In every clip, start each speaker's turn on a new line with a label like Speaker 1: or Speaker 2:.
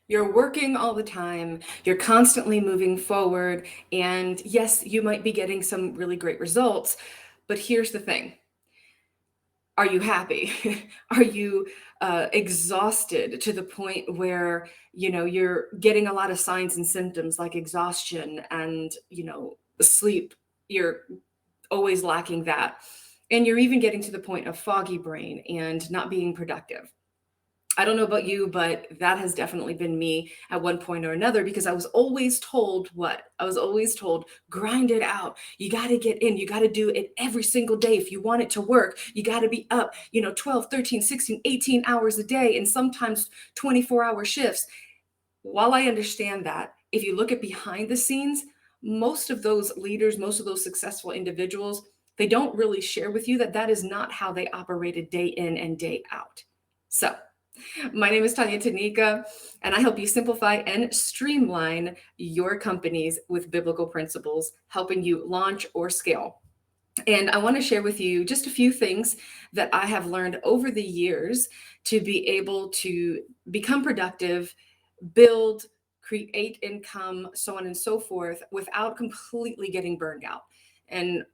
Speaker 1: You're working all the time, you're constantly moving forward, and yes, you might be getting some really great results, but here's the thing. Are you happy? Are you exhausted to the point where, you're getting a lot of signs and symptoms like exhaustion and, sleep? You're always lacking that. And you're even getting to the point of foggy brain and not being productive. I don't know about you, but that has definitely been me at one point or another because I was always told what? I was always told, grind it out. You got to get in. You got to do it every single day. If you want it to work, you got to be up, 12, 13, 16, 18 hours a day and sometimes 24-hour shifts. While I understand that, if you look at behind the scenes, most of those leaders, most of those successful individuals, they don't really share with you that that is not how they operated day in and day out. So, my name is Tanya Tanika, and I help you simplify and streamline your companies with biblical principles, helping you launch or scale. And I want to share with you just a few things that I have learned over the years to be able to become productive, build, create income, so on and so forth, without completely getting burned out. And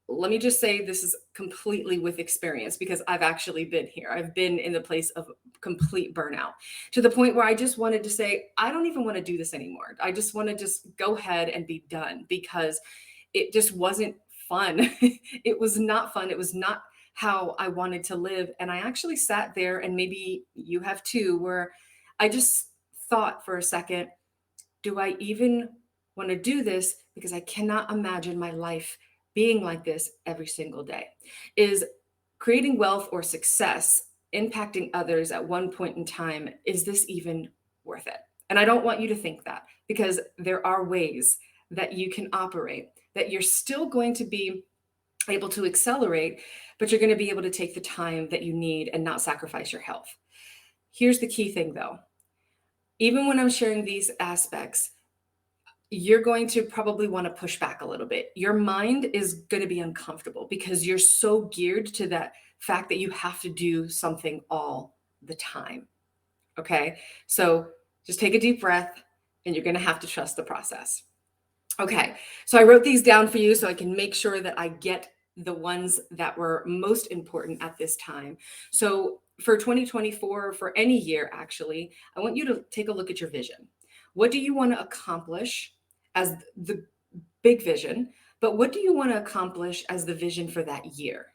Speaker 1: let me just say this is completely with experience because I've actually been here. I've been in the place of complete burnout to the point where I just wanted to say, I don't even want to do this anymore. I just want to just go ahead and be done because it just wasn't fun. It was not fun. It was not how I wanted to live. And I actually sat there, and maybe you have too, where I just thought for a second, do I even want to do this? Because I cannot imagine my life being like this every single day. Is creating wealth or success impacting others at one point in time, is this even worth it? And I don't want you to think that because there are ways that you can operate, that you're still going to be able to accelerate, but you're going to be able to take the time that you need and not sacrifice your health. Here's the key thing though. Even when I'm sharing these aspects, you're going to probably want to push back a little bit. Your mind is going to be uncomfortable because you're so geared to that fact that you have to do something all the time. Okay. So just take a deep breath and you're going to have to trust the process. Okay. So I wrote these down for you so I can make sure that I get the ones that were most important at this time. So for 2024, for any year, actually, I want you to take a look at your vision. What do you want to accomplish as the big vision? But what do you want to accomplish as the vision for that year?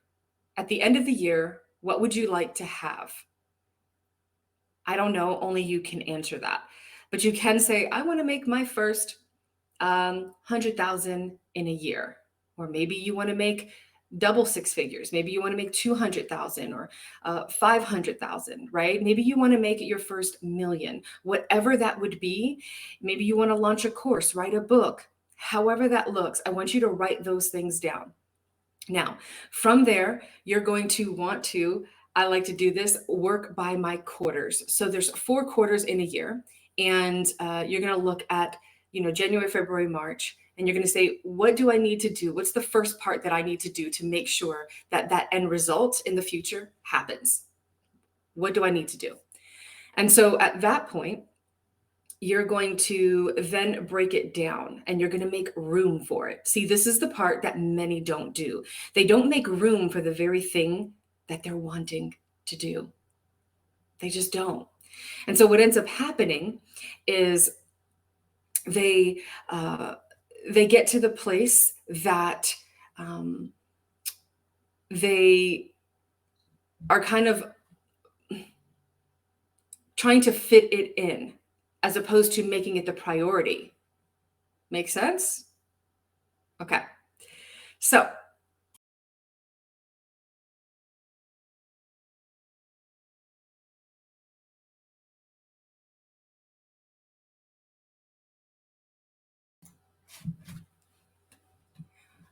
Speaker 1: At the end of the year, what would you like to have? I don't know, only you can answer that. But you can say, I want to make my first 100,000 in a year. Or maybe you want to make double six figures. Maybe you want to make 200,000 or 500,000, right? Maybe you want to make it your first million, whatever that would be. Maybe you want to launch a course, write a book, however that looks. I want you to write those things down. Now, from there, you're going to want to, I like to do this, work by my quarters. So there's 4 quarters in a year, and you're going to look at, January, February, March, and you're going to say, what do I need to do? What's the first part that I need to do to make sure that that end result in the future happens? What do I need to do? And so at that point, you're going to then break it down and you're going to make room for it. See, this is the part that many don't do. They don't make room for the very thing that they're wanting to do. They just don't. And so what ends up happening is they they get to the place that um, they are kind of trying to fit it in as opposed to making it the priority. Make sense? Okay. So,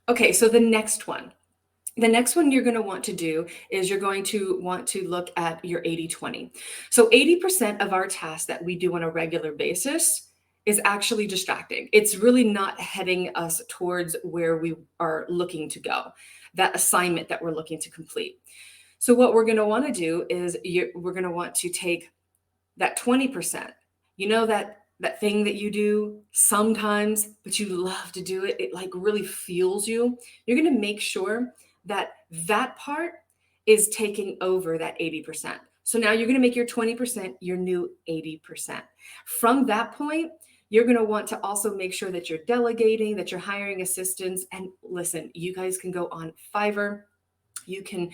Speaker 1: okay, so the next one you're going to want to do is you're going to want to look at your 80/20. So 80% of our tasks that we do on a regular basis is actually distracting. It's really not heading us towards where we are looking to go, that assignment that we're looking to complete. So what we're going to want to do is we're going to want to take that 20% You know that thing that you do sometimes, but you love to do it. It like really fuels you. You're going to make sure that that part is taking over that 80%. So now you're going to make your 20% your new 80%. From that point, you're going to want to also make sure that you're delegating, that you're hiring assistants. And listen, you guys can go on Fiverr. You can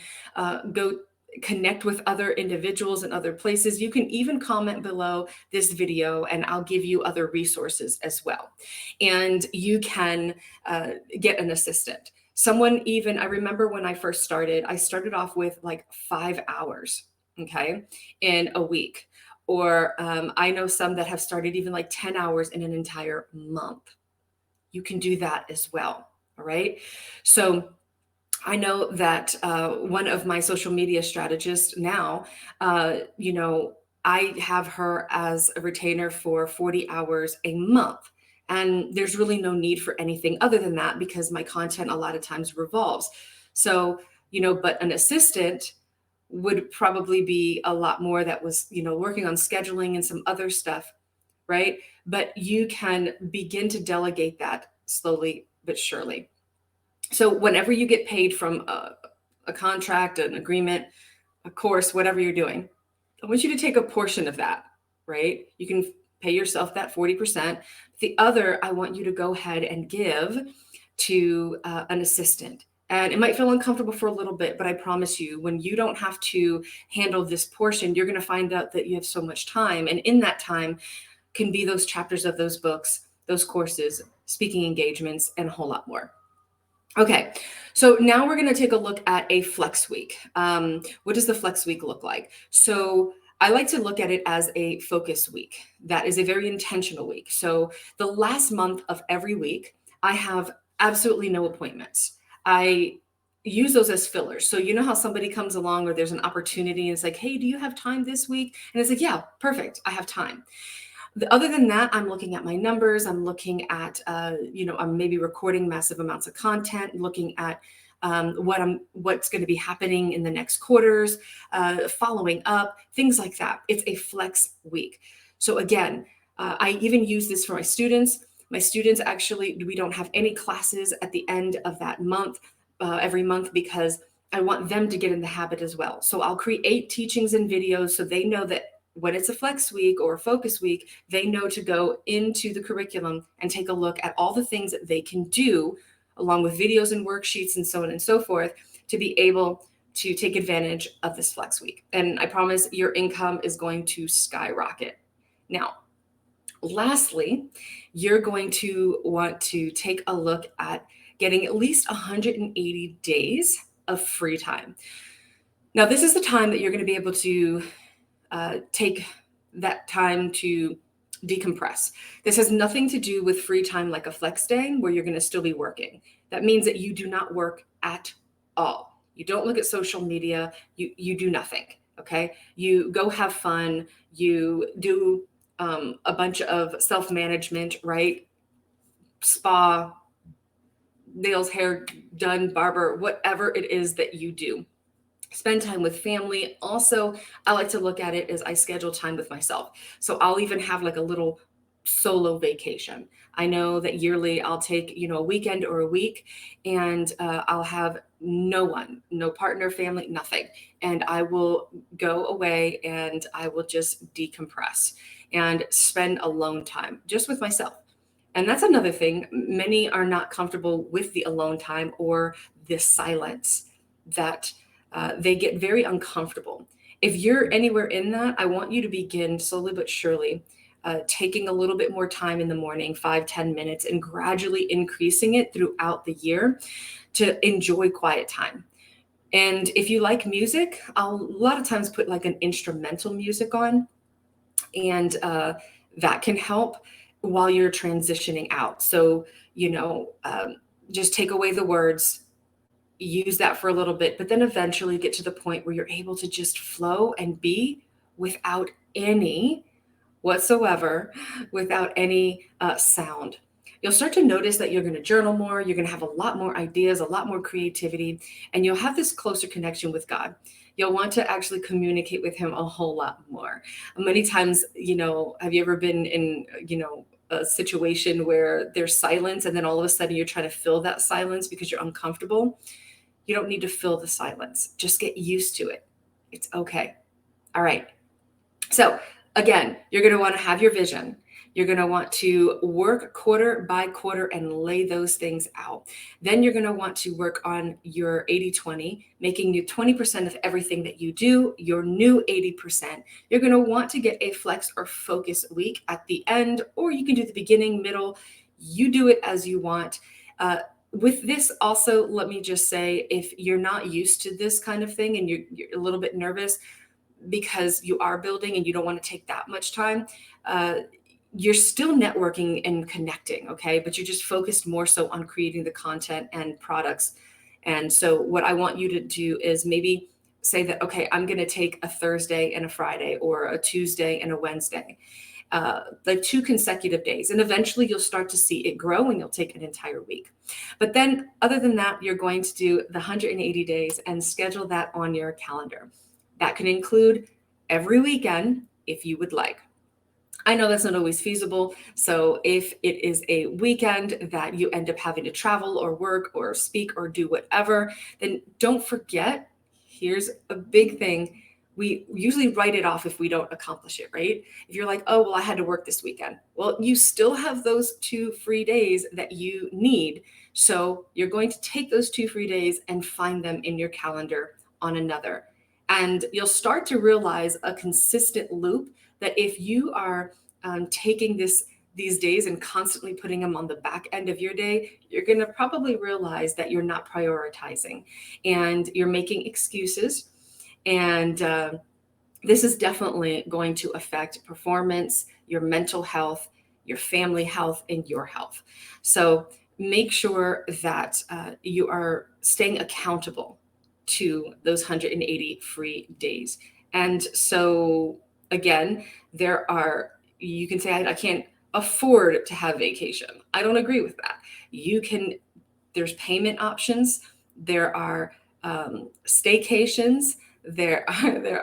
Speaker 1: go connect with other individuals in other places. You can even comment below this video and I'll give you other resources as well. And you can get an assistant. Someone even, I remember when I first started, I started off with like 5 hours, okay, in a week. Or I know some that have started even like 10 hours in an entire month. You can do that as well. All right. So I know that one of my social media strategists now, I have her as a retainer for 40 hours a month. And there's really no need for anything other than that because my content a lot of times revolves. So, but an assistant would probably be a lot more that was, working on scheduling and some other stuff, right? But you can begin to delegate that slowly but surely. So whenever you get paid from a contract, an agreement, a course, whatever you're doing, I want you to take a portion of that, right? You can pay yourself that 40%. The other, I want you to go ahead and give to an assistant. And it might feel uncomfortable for a little bit, but I promise you, when you don't have to handle this portion, you're going to find out that you have so much time. And in that time can be those chapters of those books, those courses, speaking engagements, and a whole lot more. Okay, so now we're going to take a look at a flex week. What does the flex week look like? So I like to look at it as a focus week. That is a very intentional week. So the last month of every week, I have absolutely no appointments. I use those as fillers. So you know how somebody comes along or there's an opportunity and it's like, hey, do you have time this week? And it's like, yeah, perfect. I have time. Other than that, I'm looking at my numbers. I'm looking at, I'm maybe recording massive amounts of content, looking at what's going to be happening in the next quarters, following up, things like that. It's a flex week. So again, I even use this for my students. My students actually, we don't have any classes at the end of that month, every month, because I want them to get in the habit as well. So I'll create teachings and videos so they know that when it's a flex week or a focus week, they know to go into the curriculum and take a look at all the things that they can do, along with videos and worksheets and so on and so forth, to be able to take advantage of this flex week. And I promise your income is going to skyrocket. Now, lastly, you're going to want to take a look at getting at least 180 days of free time. Now, this is the time that you're going to be able to take that time to decompress. This has nothing to do with free time like a flex day where you're going to still be working. That means that you do not work at all. You don't look at social media. You do nothing. Okay. You go have fun. You do a bunch of self-management, right? Spa, nails, hair done, barber, whatever it is that you do. Spend time with family. Also, I like to look at it as I schedule time with myself. So I'll even have like a little solo vacation. I know that yearly I'll take, a weekend or a week, and I'll have no one, no partner, family, nothing. And I will go away and I will just decompress and spend alone time just with myself. And that's another thing. Many are not comfortable with the alone time or the silence that they get very uncomfortable. If you're anywhere in that, I want you to begin slowly but surely taking a little bit more time in the morning, 5-10 minutes, and gradually increasing it throughout the year to enjoy quiet time. And if you like music, I'll a lot of times put like an instrumental music on, and that can help while you're transitioning out. So, just take away the words, use that for a little bit, but then eventually get to the point where you're able to just flow and be without any whatsoever, without any sound. You'll start to notice that you're going to journal more. You're going to have a lot more ideas, a lot more creativity, and you'll have this closer connection with God. you'll want to actually communicate with him a whole lot more. Many times, have you ever been in, a situation where there's silence and then all of a sudden you're trying to fill that silence because you're uncomfortable? You don't need to fill the silence. Just get used to it. It's okay. All right. So again, you're going to want to have your vision. You're going to want to work quarter by quarter and lay those things out. Then you're going to want to work on your 80-20, making you 20% of everything that you do, your new 80%. You're going to want to get a flex or focus week at the end, or you can do the beginning, middle. You do it as you want. With this also, let me just say, if you're not used to this kind of thing and you're a little bit nervous, because you are building and you don't want to take that much time, you're still networking and connecting, okay? But you're just focused more so on creating the content and products. And so what I want you to do is maybe say that, okay, I'm going to take a Thursday and a Friday, or a Tuesday and a Wednesday, like 2 consecutive days. And eventually you'll start to see it grow and you'll take an entire week. But then other than that, you're going to do the 180 days and schedule that on your calendar. That can include every weekend if you would like. I know that's not always feasible. So if it is a weekend that you end up having to travel or work or speak or do whatever, then don't forget, here's a big thing. We usually write it off if we don't accomplish it, right? If you're like, oh, well, I had to work this weekend. Well, you still have those 2 free days that you need. So you're going to take those 2 free days and find them in your calendar on another. And you'll start to realize a consistent loop that if you are taking these days and constantly putting them on the back end of your day, you're going to probably realize that you're not prioritizing and you're making excuses. And this is definitely going to affect performance, your mental health, your family health, and your health. So make sure that you are staying accountable to those 180 free days. And so again, you can say, I can't afford to have vacation. I don't agree with that. There's payment options. There are staycations. There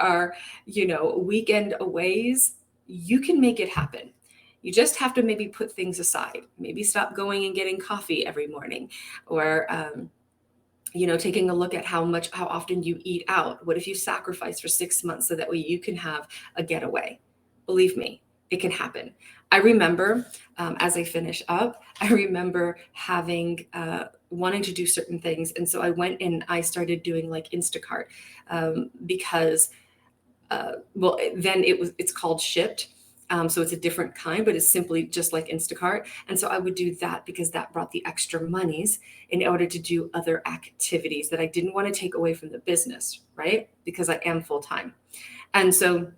Speaker 1: are, weekend aways. You can make it happen. You just have to maybe put things aside. Maybe stop going and getting coffee every morning, or taking a look at how often you eat out. What if you sacrifice for 6 months so that way you can have a getaway? Believe me, it can happen. I remember, as I finish up, I remember wanting to do certain things. And so I went and I started doing like Instacart, because, then it's called Shipped. So it's a different kind, but it's simply just like Instacart. And so I would do that because that brought the extra monies in order to do other activities that I didn't want to take away from the business, right? Because I am full-time. And so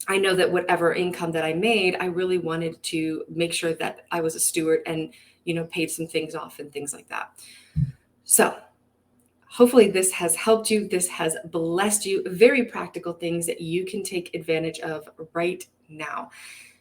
Speaker 1: I know that whatever income that I made, I really wanted to make sure that I was a steward and, paid some things off and things like that. So hopefully this has helped you. This has blessed you. Very practical things that you can take advantage of right now.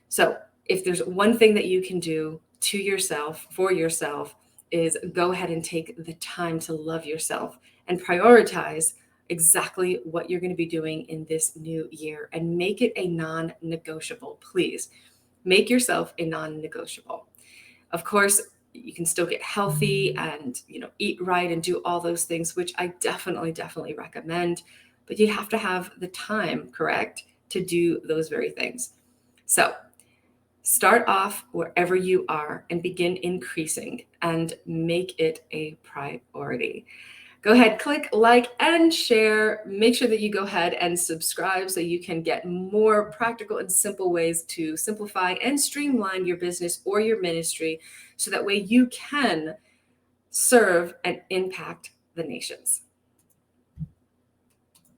Speaker 1: So if there's one thing that you can do to yourself, for yourself, is go ahead and take the time to love yourself and prioritize exactly what you're going to be doing in this new year, and make it a non-negotiable. Please make yourself a non-negotiable. Of course, you can still get healthy and, eat right and do all those things, which I definitely recommend, but you have to have the time, correct, to do those very things. So start off wherever you are and begin increasing and make it a priority. Go ahead, click like and share. Make sure that you go ahead and subscribe so you can get more practical and simple ways to simplify and streamline your business or your ministry, so that way you can serve and impact the nations.